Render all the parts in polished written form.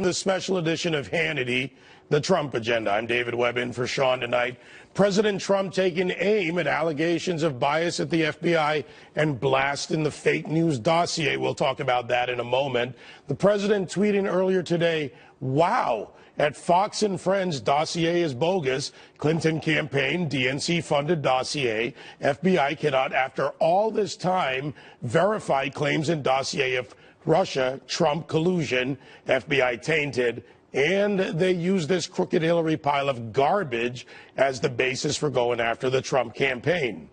The special edition of Hannity, the Trump agenda. I'm David Webb in for Sean tonight. President Trump taking aim at allegations of bias at the FBI and blasting the fake news dossier. We'll talk about that in a moment. The president tweeting earlier today, "Wow, at Fox and Friends, dossier is bogus. Clinton campaign, DNC-funded dossier. FBI cannot, after all this time, verify claims in dossier of Russia, Trump collusion, FBI tainted, and they use this crooked Hillary pile of garbage as the basis for going after the Trump campaign."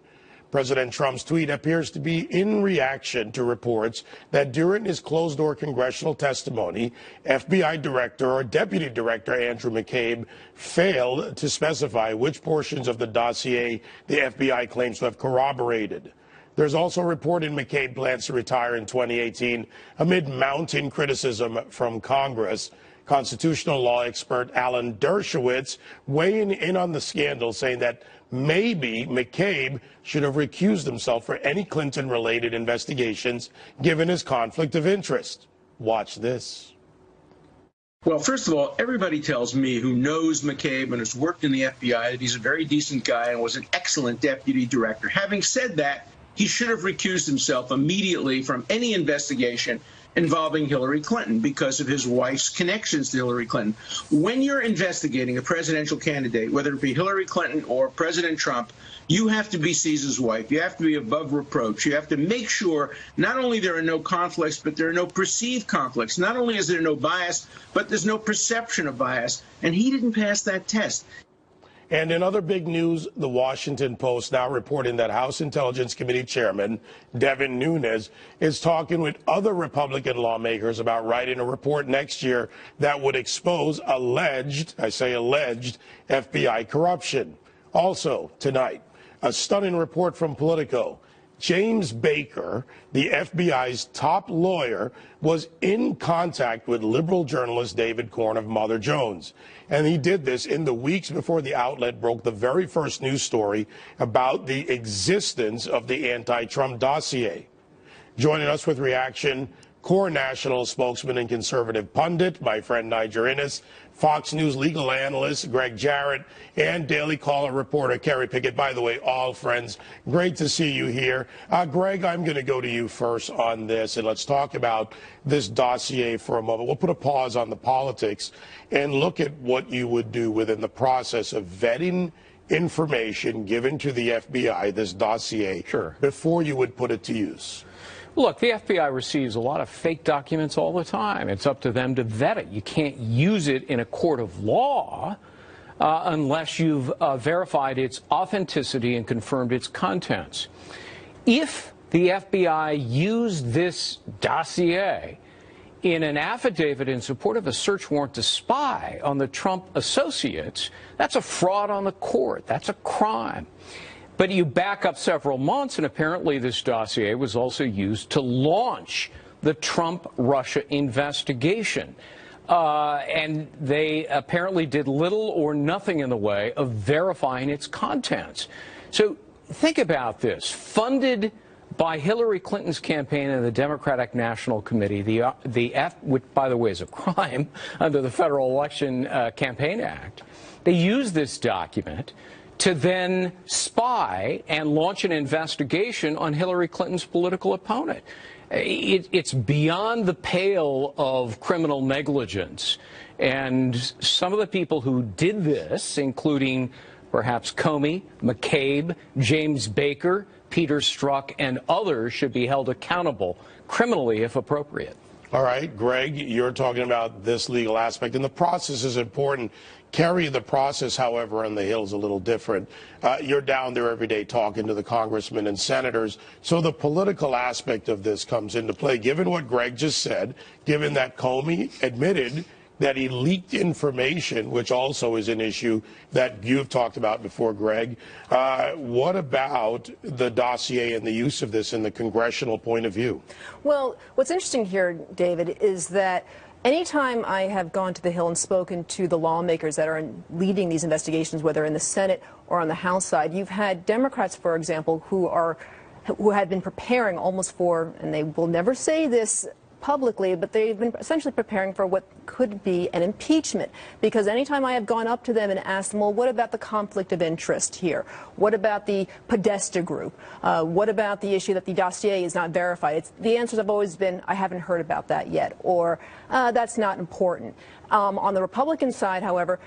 President Trump's tweet appears to be in reaction to reports that during his closed-door congressional testimony, FBI Director or Deputy Director Andrew McCabe failed to specify which portions of the dossier the FBI claims to have corroborated. There's also reported McCabe plans to retire in 2018 amid mounting criticism from Congress. Constitutional law expert Alan Dershowitz weighing in on the scandal, saying that maybe McCabe should have recused himself for any Clinton-related investigations given his conflict of interest. Watch this. Well, first of all, everybody tells me who knows McCabe and has worked in the FBI that he's a very decent guy and was an excellent deputy director. Having said that, he should have recused himself immediately from any investigation involving Hillary Clinton because of his wife's connections to Hillary Clinton. When you're investigating a presidential candidate, whether it be Hillary Clinton or President Trump, you have to be Caesar's wife. You have to be above reproach. You have to make sure not only there are no conflicts, but there are no perceived conflicts. Not only is there no bias, but there's no perception of bias. And he didn't pass that test. And in other big news, the Washington Post now reporting that House Intelligence Committee Chairman Devin Nunes is talking with other Republican lawmakers about writing a report next year that would expose alleged, I say alleged, FBI corruption. Also tonight, a stunning report from Politico. James Baker, the FBI's top lawyer, was in contact with liberal journalist David Corn of Mother Jones. And he did this in the weeks before the outlet broke the very first news story about the existence of the anti-Trump dossier. Joining us with reaction, core national spokesman and conservative pundit, my friend Niger Innes, Fox News legal analyst Greg Jarrett, and Daily Caller reporter Kerry Pickett. By the way, all friends, great to see you here. Greg, I'm going to go to you first on this, and let's talk about this dossier for a moment. We'll put a pause on the politics and look at what you would do within the process of vetting information given to the FBI, this dossier, before you would put it to use. Look, the FBI receives a lot of fake documents all the time. It's up to them to vet it. You can't use it in a court of law unless you've verified its authenticity and confirmed its contents. If the FBI used this dossier in an affidavit in support of a search warrant to spy on the Trump associates, that's a fraud on the court. That's a crime. But you back up several months, and apparently this dossier was also used to launch the Trump-Russia investigation. And they apparently did little or nothing in the way of verifying its contents. So think about this. Funded by Hillary Clinton's campaign and the Democratic National Committee, which, by the way, is a crime under the Federal Election Campaign Act, they used this document to then spy and launch an investigation on Hillary Clinton's political opponent. It's beyond the pale of criminal negligence. And some of the people who did this, including perhaps Comey, McCabe, James Baker, Peter Strzok, and others, should be held accountable criminally if appropriate. All right, Greg, you're talking about this legal aspect, and the process is important. Kerry, the process, however, on the Hill is a little different. You're down there every day talking to the congressmen and senators, so the political aspect of this comes into play. Given what Greg just said, given that Comey admitted that he leaked information, which also is an issue that you've talked about before, Greg, what about the dossier and the use of this in the congressional point of view? Well, what's interesting here, David, is that anytime I have gone to the Hill and spoken to the lawmakers that are leading these investigations, whether in the Senate or on the House side, you've had Democrats, for example, who have been preparing almost for, and they will never say this publicly, but they've been essentially preparing for what could be an impeachment. Because anytime I have gone up to them and asked them, well, what about the conflict of interest here? What about the Podesta group? What about the issue that the dossier is not verified? The answers have always been, I haven't heard about that yet, or that's not important. On the Republican side, however,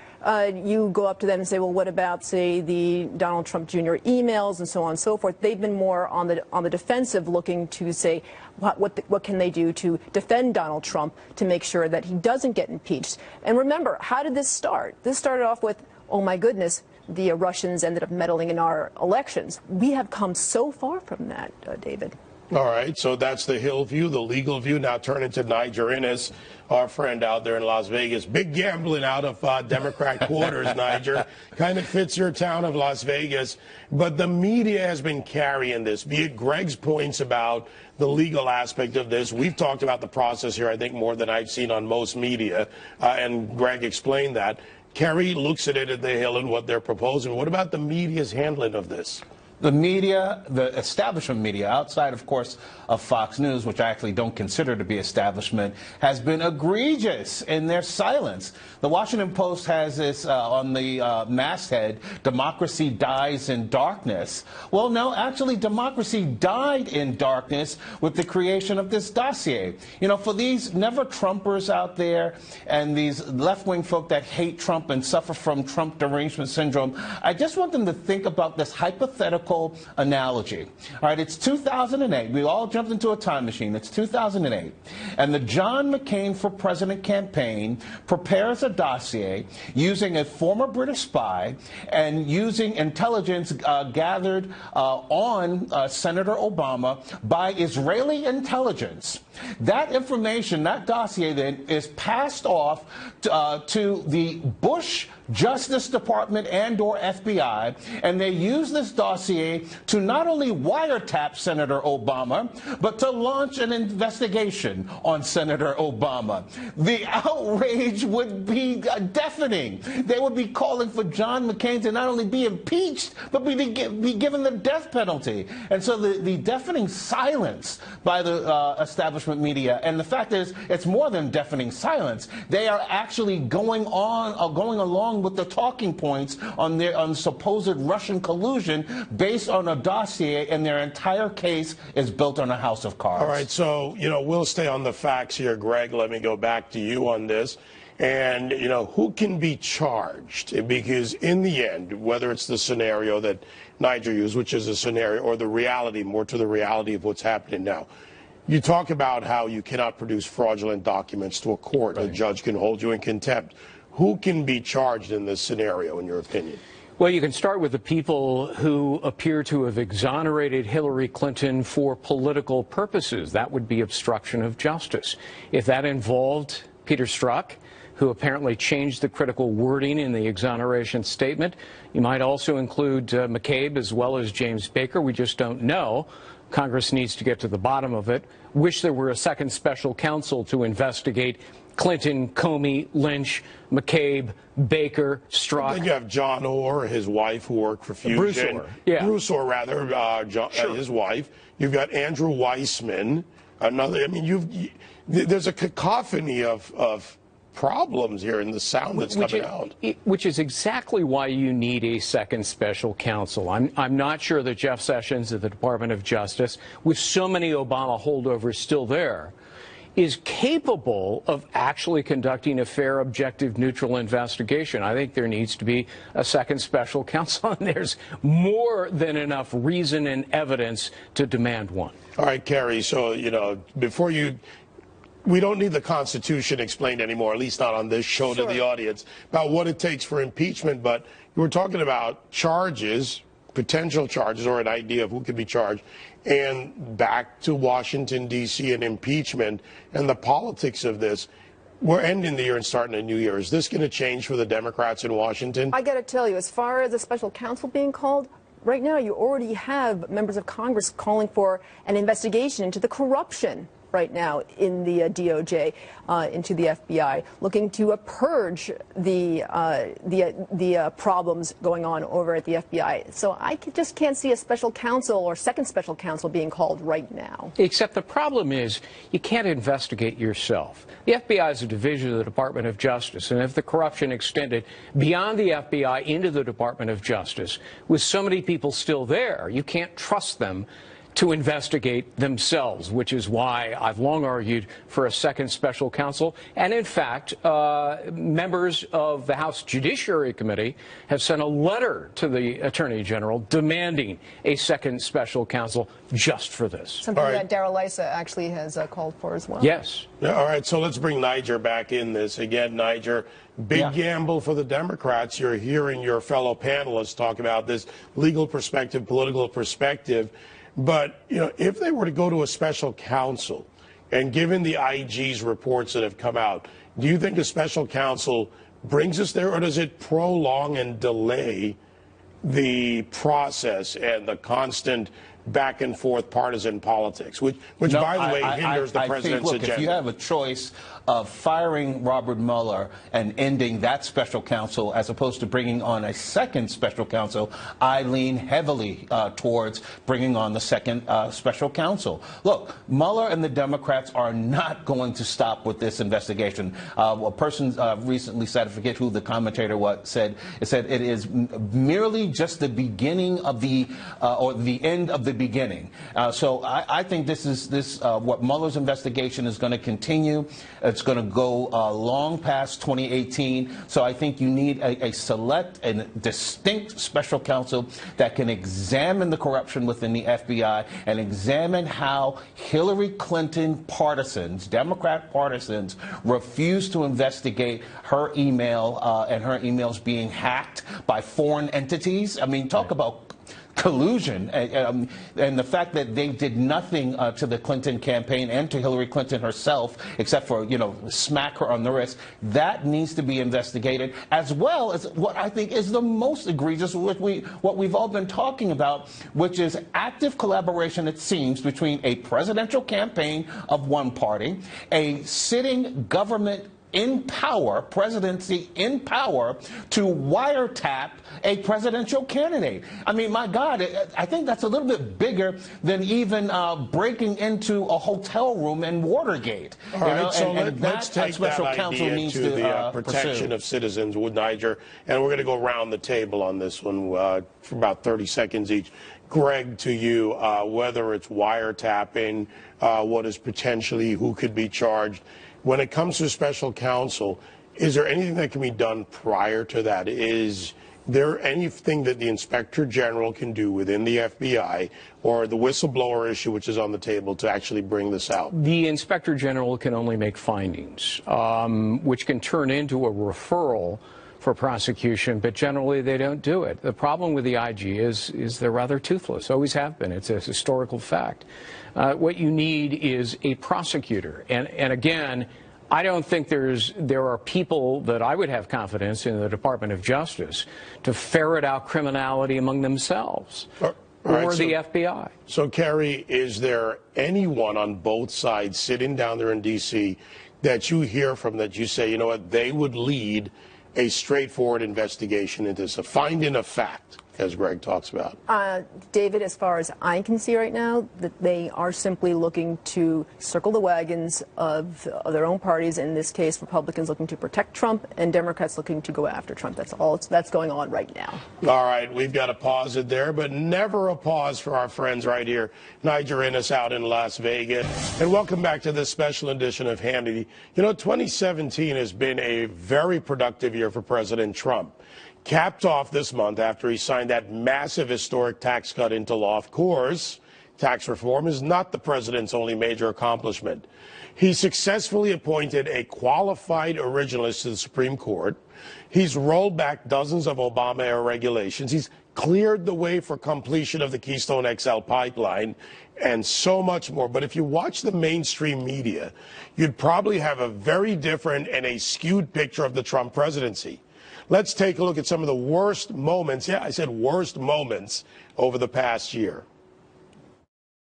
you go up to them and say, well, what about, say, the Donald Trump Jr. emails and so on and so forth? They've been more on the defensive, looking to say, what can they do to defend Donald Trump to make sure that he doesn't get impeached? And remember, how did this start? This started off with, oh, my goodness, the Russians ended up meddling in our elections. We have come so far from that, David. All right, so that's the Hill view, the legal view. Now turning to Niger Innes, our friend out there in Las Vegas. Big gambling out of Democrat quarters, Niger. Kind of fits your town of Las Vegas. But the media has been carrying this, be it Greg's points about the legal aspect of this. We've talked about the process here, I think, more than I've seen on most media, and Greg explained that. Kerry looks at it at the Hill and what they're proposing. What about the media's handling of this? The media, the establishment media, outside, of course, of Fox News, which I actually don't consider to be establishment, has been egregious in their silence. The Washington Post has this on the masthead, democracy dies in darkness. Well, no, actually, democracy died in darkness with the creation of this dossier. You know, for these never-Trumpers out there and these left-wing folk that hate Trump and suffer from Trump derangement syndrome, I just want them to think about this hypothetical analogy. All right, it's 2008. We all jumped into a time machine. It's 2008. And the John McCain for President campaign prepares a dossier using a former British spy and using intelligence gathered on Senator Obama by Israeli intelligence. That information, that dossier then, is passed off to the Bush Justice Department and/or FBI, and they use this dossier to not only wiretap Senator Obama, but to launch an investigation on Senator Obama. The outrage would be deafening. They would be calling for John McCain to not only be impeached, but be given the death penalty. And so the deafening silence by the establishment media, and the fact is, it's more than deafening silence. They are actually going along with the talking points on supposed Russian collusion based on a dossier, and their entire case is built on a house of cards. All right, so, you know, we'll stay on the facts here, Greg. Let me go back to you on this. And, you know, who can be charged? Because in the end, whether it's the scenario that Niger used, which is a scenario, or the reality, more to the reality of what's happening now, you talk about how you cannot produce fraudulent documents to a court. Right. A judge can hold you in contempt. Who can be charged in this scenario, in your opinion? Well, you can start with the people who appear to have exonerated Hillary Clinton for political purposes. That would be obstruction of justice. If that involved Peter Strzok, who apparently changed the critical wording in the exoneration statement, you might also include McCabe as well as James Baker. We just don't know. Congress needs to get to the bottom of it. Wish there were a second special counsel to investigate Clinton, Comey, Lynch, McCabe, Baker, Strzok. Then you have John Orr, his wife, who worked for Fusion. Bruce Orr, yeah. Bruce Orr, rather, his wife. You've got Andrew Weissman. Another. I mean, there's a cacophony of problems here in the sound that's coming out. Which is exactly why you need a second special counsel. I'm not sure that Jeff Sessions of the Department of Justice, with so many Obama holdovers still there, is capable of actually conducting a fair, objective, neutral investigation. I think there needs to be a second special counsel, and there's more than enough reason and evidence to demand one. All right, Kerry, so, you know, we don't need the Constitution explained anymore, at least not on this show. Sure. To the audience, about what it takes for impeachment, but you were talking about charges, potential charges, or an idea of who could be charged, and back to Washington, D.C. and impeachment and the politics of this. We're ending the year and starting a new year. Is this going to change for the Democrats in Washington? I got to tell you, as far as a special counsel being called, right now you already have members of Congress calling for an investigation into the corruption right now in the DOJ into the FBI, looking to purge the problems going on over at the FBI. So I just can't see a special counsel or second special counsel being called right now. Except the problem is you can't investigate yourself. The FBI is a division of the Department of Justice, and if the corruption extended beyond the FBI into the Department of Justice, with so many people still there, you can't trust them to investigate themselves, which is why I've long argued for a second special counsel. And in fact, members of the House Judiciary Committee have sent a letter to the Attorney General demanding a second special counsel just for this. Something that Darrell Issa actually has called for as well. Yes. All right, so let's bring Niger back in this. Again, Niger, big gamble for the Democrats. You're hearing your fellow panelists talk about this legal perspective, political perspective. But, you know, if they were to go to a special counsel, and given the IG's reports that have come out, do you think a special counsel brings us there, or does it prolong and delay the process and the constant back and forth partisan politics, which no, by the way, hinders the president's agenda? If you have a choice of firing Robert Mueller and ending that special counsel as opposed to bringing on a second special counsel, I lean heavily towards bringing on the second special counsel. Look, Mueller and the Democrats are not going to stop with this investigation. A person recently said, I forget who the commentator said it is merely just the beginning of the or the end of the beginning. So I think this is what Mueller's investigation is going to continue. It's going to go long past 2018. So I think you need a select and distinct special counsel that can examine the corruption within the FBI and examine how Hillary Clinton partisans, Democrat partisans, refuse to investigate her email and her emails being hacked by foreign entities. I mean, talk about collusion, and the fact that they did nothing to the Clinton campaign and to Hillary Clinton herself, except for, you know, smack her on the wrist. That needs to be investigated, as well as what I think is the most egregious, what we've all been talking about, which is active collaboration, it seems, between a presidential campaign of one party, a sitting government in power, presidency in power, to wiretap a presidential candidate. I mean, my God, I think that's a little bit bigger than even breaking into a hotel room in Watergate. All right, so let's take that idea into the protection of citizens with Niger, and we're going to go around the table on this one for about 30 seconds each. Greg, to you, whether it's wiretapping, what is potentially, who could be charged. When it comes to special counsel, is there anything that can be done prior to that? Is there anything that the Inspector General can do within the FBI or the whistleblower issue, which is on the table, to actually bring this out? The Inspector General can only make findings, which can turn into a referral for prosecution, but generally they don't do it. The problem with the IG is they're rather toothless, always have been. It's a historical fact. What you need is a prosecutor. And again, I don't think there are people that I would have confidence in the Department of Justice to ferret out criminality among themselves or the FBI. So, Kerry, is there anyone on both sides sitting down there in D.C. that you hear from that you say, you know what, they would lead a straightforward investigation into this, a finding of fact, as Greg talks about? David, as far as I can see right now, that they are simply looking to circle the wagons of their own parties. In this case, Republicans looking to protect Trump and Democrats looking to go after Trump. That's all that's going on right now. All right, we've got to pause it there, but never a pause for our friends right here, Niger Innes out in Las Vegas. And welcome back to this special edition of Hannity. You know, 2017 has been a very productive year for President Trump. Capped off this month after he signed that massive historic tax cut into law. Of course, tax reform is not the president's only major accomplishment. He successfully appointed a qualified originalist to the Supreme Court. He's rolled back dozens of Obama-era regulations. He's cleared the way for completion of the Keystone XL pipeline and so much more. But if you watch the mainstream media, you'd probably have a very different and a skewed picture of the Trump presidency. Let's take a look at some of the worst moments, yeah, I said worst moments, over the past year.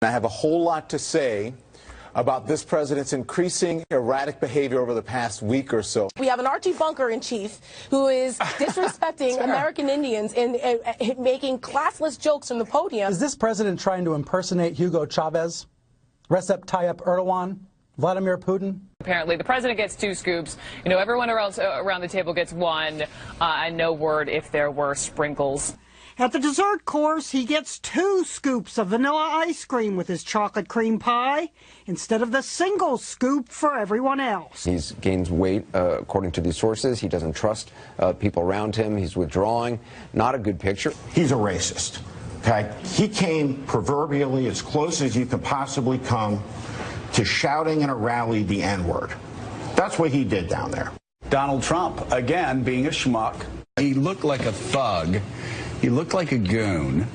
I have a whole lot to say about this president's increasing erratic behavior over the past week or so. We have an Archie Bunker-in-chief who is disrespecting American Indians and making classless jokes from the podium. Is this president trying to impersonate Hugo Chavez, Recep Tayyip Erdogan, Vladimir Putin? Apparently, the president gets 2 scoops. You know, everyone else around the table gets 1, and no word if there were sprinkles. At the dessert course, he gets 2 scoops of vanilla ice cream with his chocolate cream pie instead of the single scoop for everyone else. He's gained weight, according to these sources. He doesn't trust people around him. He's withdrawing. Not a good picture. He's a racist. Okay? He came proverbially as close as you could possibly come to shouting in a rally the N-word. That's what he did down there. Donald Trump, again, being a schmuck. He looked like a thug. He looked like a goon.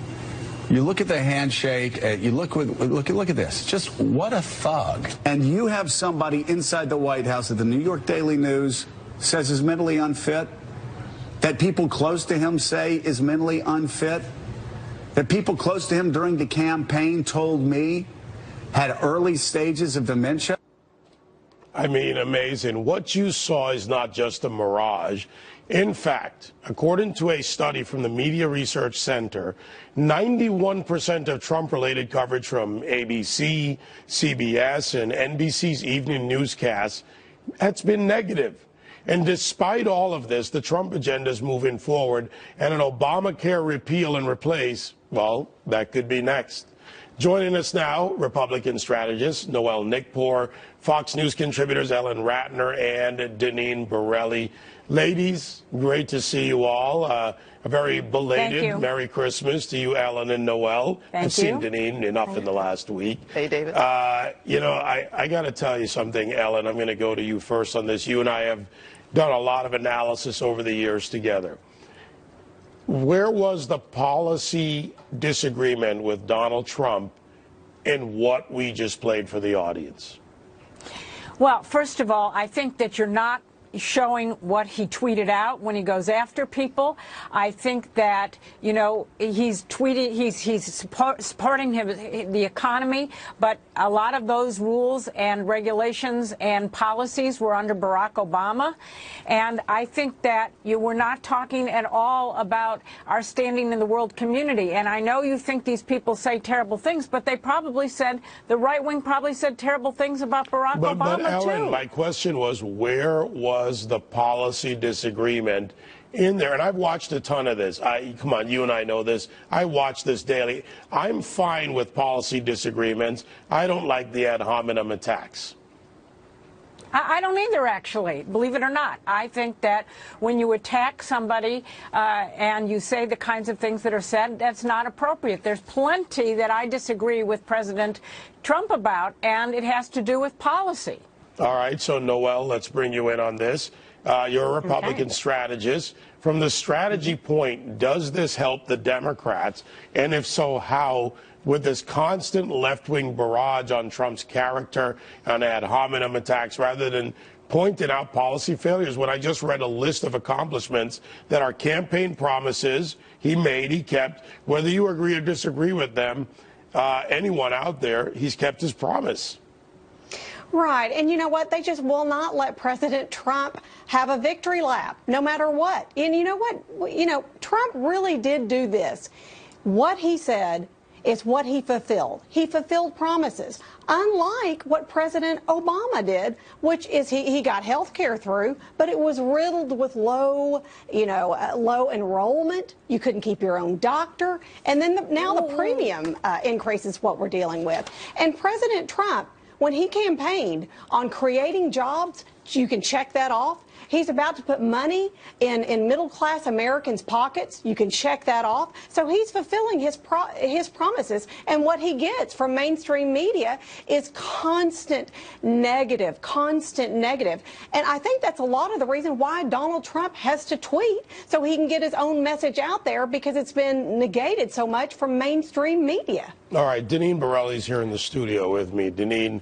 You look at the handshake. You look at this. Just what a thug. And you have somebody inside the White House that the New York Daily News says is mentally unfit, that people close to him say is mentally unfit, that people close to him during the campaign told me had early stages of dementia. I mean, amazing. What you saw is not just a mirage. In fact, according to a study from the Media Research Center, 91% of Trump-related coverage from ABC, CBS, and NBC's evening newscasts has been negative. And despite all of this, the Trump agenda is moving forward, and an Obamacare repeal and replace, well, that could be next. Joining us now, Republican strategist Noel Nickpour, Fox News contributors Ellen Ratner and Deneen Borelli. Ladies, great to see you all. A very belated Merry Christmas to you, Ellen and Noel. I've seen Deneen enough in the last week. Hey, David. You know, I got to tell you something, Ellen. I'm going to go to you first on this. You and I have done a lot of analysis over the years together. Where was the policy disagreement with Donald Trump in what we just played for the audience? Well, first of all, I think that you're not showing what he tweeted out when he goes after people. I think that, you know, he's supporting the economy, but a lot of those rules and regulations and policies were under Barack Obama. And I think that you were not talking at all about our standing in the world community. And I know you think these people say terrible things, but they probably said, the right wing probably said terrible things about Barack Obama, but Ellen, too. My question was, where was the policy disagreement in there? And I've watched a ton of this. Come on, you and I know this. I watch this daily. I'm fine with policy disagreements. I don't like the ad hominem attacks. I don't either, actually, believe it or not. I think that when you attack somebody and you say the kinds of things that are said, that's not appropriate. There's plenty that I disagree with President Trump about, and it has to do with policy. All right, so Noel, let's bring you in on this. You're a Republican strategist. From the strategy point, does this help the Democrats? And if so, how? With this constant left-wing barrage on Trump's character and ad hominem attacks, rather than pointing out policy failures, when I just read a list of accomplishments that are campaign promises he made, he kept, whether you agree or disagree with them, anyone out there, he's kept his promise. Right. And you know what? They just will not let President Trump have a victory lap, no matter what. And you know what? You know, Trump really did do this. What he said is what he fulfilled. He fulfilled promises, unlike what President Obama did, which is he got health care through, but it was riddled with low enrollment. You couldn't keep your own doctor. And then now the premium increase is what we're dealing with. And President Trump, when he campaigned on creating jobs, you can check that off. He's about to put money in middle-class Americans' pockets. You can check that off. So he's fulfilling his promises. And what he gets from mainstream media is constant negative. And I think that's a lot of the reason why Donald Trump has to tweet, so he can get his own message out there, because it's been negated so much from mainstream media. All right, Deneen Borelli's here in the studio with me. Deneen,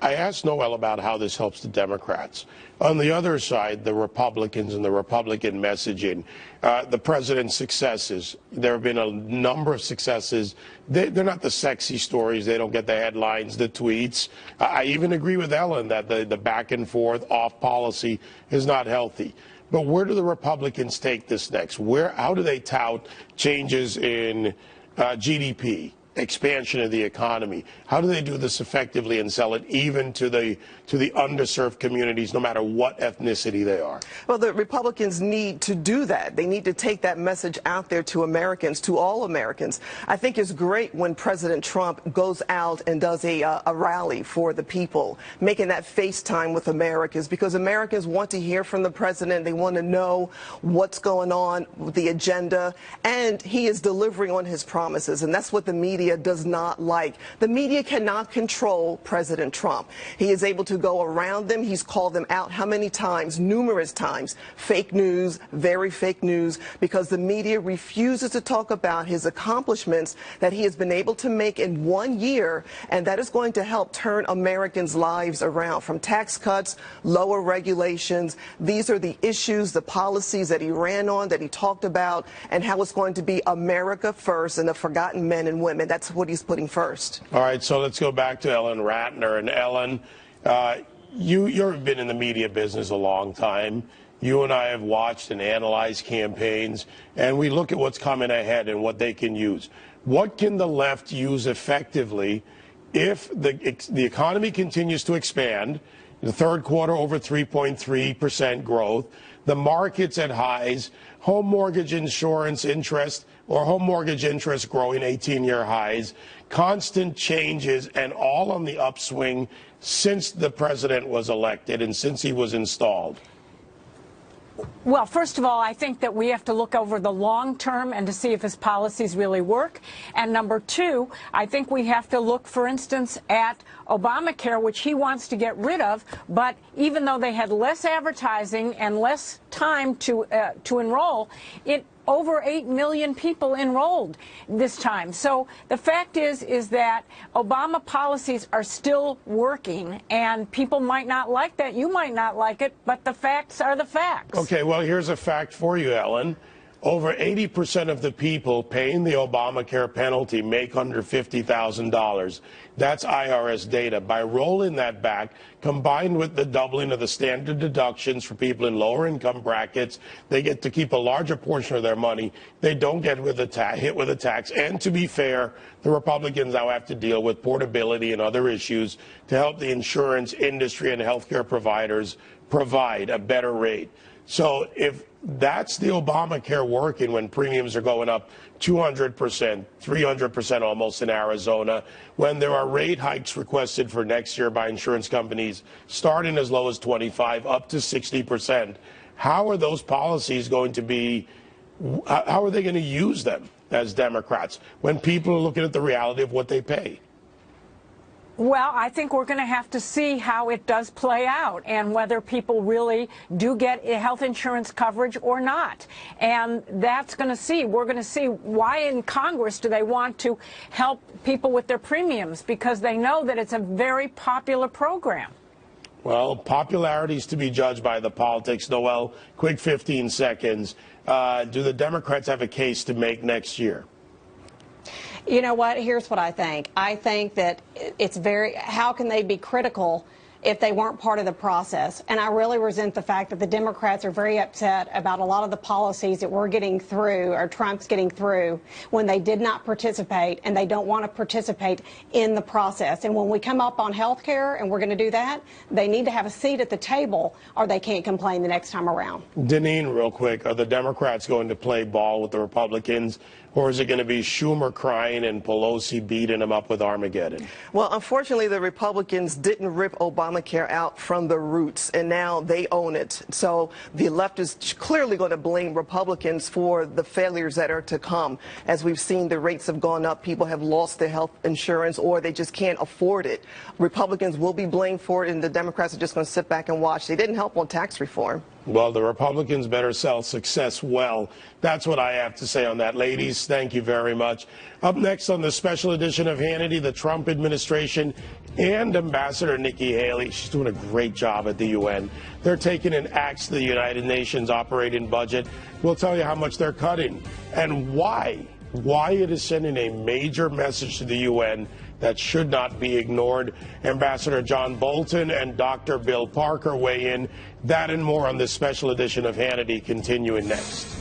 I asked Noel about how this helps the Democrats. On the other side, the Republicans and the Republican messaging, the president's successes. There have been a number of successes. They're not the sexy stories. They don't get the headlines, the tweets. I even agree with Ellen that the back and forth off policy is not healthy. But where do the Republicans take this next? How do they tout changes in GDP? Expansion of the economy? How do they do this effectively and sell it even to the underserved communities, no matter what ethnicity they are? Well, the Republicans need to do that. They need to take that message out there to Americans, to all Americans. I think it's great when President Trump goes out and does a rally for the people, making that FaceTime with Americans, because Americans want to hear from the president. They want to know what's going on with the agenda, and he is delivering on his promises, and that's what the media does not like. The media cannot control President Trump. He is able to go around them. He's called them out how many times? Numerous times. Fake news, very fake news, because the media refuses to talk about his accomplishments that he has been able to make in 1 year, and that is going to help turn Americans' lives around. From tax cuts, lower regulations, these are the issues, the policies that he ran on, that he talked about, and how it's going to be America first and the forgotten men and women. That's what he's putting first. All right, so let's go back to Ellen Ratner. And Ellen, you've been in the media business a long time. You and I have watched and analyzed campaigns, and we look at what's coming ahead and what they can use. What can the left use effectively if the economy continues to expand, the third quarter over 3.3% growth, the market's at highs, home mortgage insurance interest or home mortgage interest growing 18-year highs, constant changes, and all on the upswing since the president was elected and since he was installed? Well, first of all, I think that we have to look over the long term and to see if his policies really work. And number two, I think we have to look, for instance, at Obamacare, which he wants to get rid of. But even though they had less advertising and less time to enroll, over 8 million people enrolled this time. So the fact is that Obama policies are still working, and people might not like that. You might not like it, but the facts are the facts. Okay, well, here's a fact for you, Ellen. Over 80% of the people paying the Obamacare penalty make under $50,000. That's IRS data. By rolling that back, combined with the doubling of the standard deductions for people in lower income brackets, they get to keep a larger portion of their money. They don't get hit with a tax. And to be fair, the Republicans now have to deal with portability and other issues to help the insurance industry and healthcare providers provide a better rate. So if that's the Obamacare working when premiums are going up 200%, 300% almost in Arizona, when there are rate hikes requested for next year by insurance companies starting as low as 25 up to 60%, how are those policies going to be, how are they going to use them as Democrats when people are looking at the reality of what they pay? Well, I think we're going to have to see how it does play out and whether people really do get health insurance coverage or not. And that's going to see. We're going to see why in Congress do they want to help people with their premiums, because they know that it's a very popular program. Well, popularity is to be judged by the politics. Noel, quick 15 seconds. Do the Democrats have a case to make next year? You know what? Here's what I think. I think that it's how can they be critical if they weren't part of the process? And I really resent the fact that the Democrats are very upset about a lot of the policies that we're getting through, or Trump's getting through, when they did not participate, and they don't want to participate in the process. And when we come up on health care and we're going to do that, they need to have a seat at the table, or they can't complain the next time around. Deneen, real quick, are the Democrats going to play ball with the Republicans, or is it going to be Schumer crying and Pelosi beating him up with Armageddon? Well, unfortunately, the Republicans didn't rip Obamacare out from the roots, and now they own it. So the left is clearly going to blame Republicans for the failures that are to come. As we've seen, the rates have gone up. People have lost their health insurance, or they just can't afford it. Republicans will be blamed for it, and the Democrats are just going to sit back and watch. They didn't help on tax reform. Well, the Republicans better sell success well. That's what I have to say on that. Ladies, thank you very much. Up next on the special edition of Hannity, the Trump administration and Ambassador Nikki Haley. She's doing a great job at the UN. They're taking an axe to the United Nations operating budget. We'll tell you how much they're cutting and why it is sending a major message to the UN that should not be ignored. Ambassador John Bolton and Dr. Bill Parker weigh in. That and more on this special edition of Hannity, continuing next.